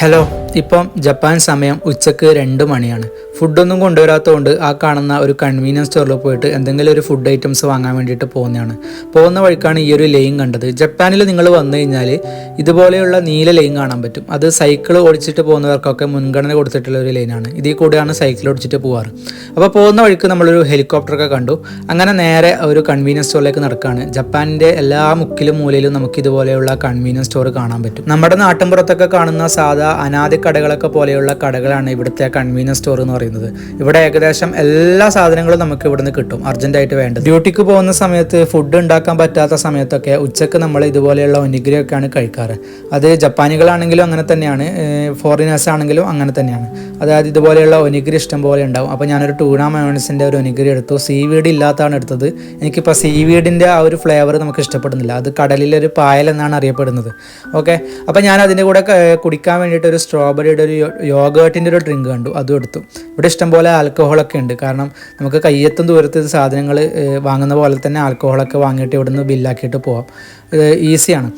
Hello, ഇപ്പം Japan സമയം ഉച്ചക്ക് 2 മണിയാണ്. ഫുഡൊന്നും കൊണ്ടുവരാത്തതുകൊണ്ട് ആ കാണുന്ന ഒരു കൺവീനിയൻസ് സ്റ്റോറിൽ പോയിട്ട് എന്തെങ്കിലും ഒരു ഫുഡ് ഐറ്റംസ് വാങ്ങാൻ വേണ്ടിയിട്ട് പോകുന്നതാണ്. പോകുന്ന വഴിക്കാണ് ഈ ഒരു ലൈൻ കണ്ടത്. ജപ്പാനിൽ നിങ്ങൾ വന്നു കഴിഞ്ഞാൽ ഇതുപോലെയുള്ള നീല ലൈൻ കാണാൻ പറ്റും. അത് സൈക്കിൾ ഓടിച്ചിട്ട് പോകുന്നവർക്കൊക്കെ മുൻഗണന കൊടുത്തിട്ടുള്ള ഒരു ലൈനാണ്. ഇതിൽ കൂടെയാണ് സൈക്കിൾ ഓടിച്ചിട്ട് പോകാറ്. അപ്പോൾ പോകുന്ന വഴിക്ക് നമ്മളൊരു ഹെലികോപ്റ്ററൊക്കെ കണ്ടു. അങ്ങനെ നേരെ ഒരു കൺവീനിയൻസ് സ്റ്റോറിലേക്ക് നടക്കുകയാണ്. ജപ്പാനിൻ്റെ എല്ലാ മുക്കിലും മൂലയിലും നമുക്ക് ഇതുപോലെയുള്ള കൺവീനിയൻസ് സ്റ്റോർ കാണാൻ പറ്റും. നമ്മുടെ നാട്ടിൻപുറത്തൊക്കെ കാണുന്ന സാധാ അനാദി കടകളൊക്കെ പോലെയുള്ള കടകളാണ് ഇവിടുത്തെ കൺവീനിയൻസ് സ്റ്റോർ എന്ന് പറയുന്നത്. ഇവിടെ ഏകദേശം എല്ലാ സാധനങ്ങളും നമുക്ക് ഇവിടുന്ന് കിട്ടും, അർജന്റായിട്ട് വേണ്ടത്. ഡ്യൂട്ടിക്ക് പോകുന്ന സമയത്ത് ഫുഡ് ഉണ്ടാക്കാൻ പറ്റാത്ത സമയത്തൊക്കെ ഉച്ചക്ക് നമ്മൾ ഇതുപോലെയുള്ള ഒനിഗ്രിയൊക്കെയാണ് കഴിക്കാറ്. അത് ജപ്പാനികളാണെങ്കിലും അങ്ങനെ തന്നെയാണ്, ഫോറിനേഴ്സ് ആണെങ്കിലും അങ്ങനെ തന്നെയാണ്. അതായത് ഇതുപോലെയുള്ള ഒനിഗ്രി ഇഷ്ടം പോലെ ഉണ്ടാവും. അപ്പോൾ ഞാനൊരു ടൂണ മയോണൈസിൻ്റെ ഒരു ഒനിഗ്രി എടുത്തു. സീവീഡ് ഇല്ലാത്തതാണ് എടുത്തത്. എനിക്കിപ്പോൾ സീവീഡിൻ്റെ ആ ഒരു ഫ്ലേവർ നമുക്ക് ഇഷ്ടപ്പെടുന്നില്ല. അത് കടലിലെ ഒരു പായൽ എന്നാണ് അറിയപ്പെടുന്നത്. ഓക്കെ, അപ്പോൾ ഞാൻ അതിൻ്റെ കൂടെ കുടിക്കാൻ വേണ്ടിയിട്ട് ഒരു സ്ട്രോബെറിയുടെ ഒരു യോഗേർട്ടിൻ്റെ ഒരു ഡ്രിങ്ക് കണ്ടു, അതും എടുത്തു. ഇവിടെ ഇഷ്ടംപോലെ ആൽക്കഹോളൊക്കെ ഉണ്ട്. കാരണം നമുക്ക് കയ്യെത്തും ദൂരത്ത് സാധനങ്ങൾ വാങ്ങുന്ന പോലെ തന്നെ ആൽക്കഹോളൊക്കെ വാങ്ങിയിട്ട് ഇവിടുന്ന് ബില്ലാക്കിയിട്ട് പോവാം, ഈസിയാണ്.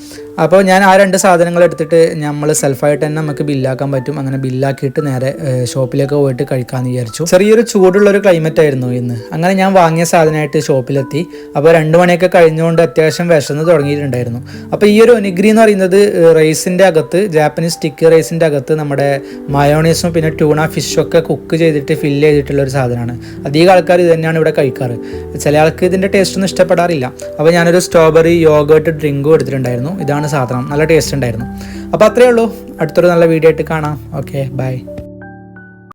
അപ്പോൾ ഞാൻ ആ 2 സാധനങ്ങൾ എടുത്തിട്ട് നമ്മൾ സെൽഫായിട്ട് തന്നെ നമുക്ക് ബില്ലാക്കാൻ പറ്റും. അങ്ങനെ ബില്ലാക്കിയിട്ട് നേരെ ഷോപ്പിലേക്ക് പോയിട്ട് കഴിക്കാമെന്ന് വിചാരിച്ചു. ചെറിയൊരു ചൂടുള്ളൊരു ക്ലൈമറ്റ് ആയിരുന്നു ഇന്ന്. അങ്ങനെ ഞാൻ വാങ്ങിയ സാധനമായിട്ട് ഷോപ്പിലെത്തി. അപ്പോൾ 2 മണിയൊക്കെ കഴിഞ്ഞുകൊണ്ട് അത്യാവശ്യം വിശന്ന് തുടങ്ങിയിട്ടുണ്ടായിരുന്നു. അപ്പോൾ ഈ ഒരു ഒനിഗ്രി എന്ന് പറയുന്നത് റൈസിൻ്റെ അകത്ത്, ജാപ്പനീസ് സ്റ്റിക്കി റൈസിൻ്റെ അകത്ത് നമ്മുടെ മയോണൈസും പിന്നെ ട്യൂണ ഫിഷും ഒക്കെ കുക്ക് ചെയ്തിട്ട് ഫില്ല് ചെയ്തിട്ടുള്ള ഒരു സാധനമാണ്. അധികം ആൾക്കാർ ഇത് തന്നെയാണ് ഇവിടെ കഴിക്കാറ്. ചില ആൾക്ക് ഇതിൻ്റെ ടേസ്റ്റ് ഒന്നും ഇഷ്ടപ്പെടാറില്ല. അപ്പോൾ ഞാനൊരു സ്ട്രോബെറി യോഗേർട്ട് ഡ്രിങ്കും എടുത്തിട്ടുണ്ടായിരുന്നു. ഇതാണ് സാധനം, നല്ല ടേസ്റ്റ് ഉണ്ടായിരുന്നു. അപ്പോൾ അത്രയേ ഉള്ളൂ. അടുത്തൊരു നല്ല വീഡിയോ ആയിട്ട് കാണാം. Okay, by.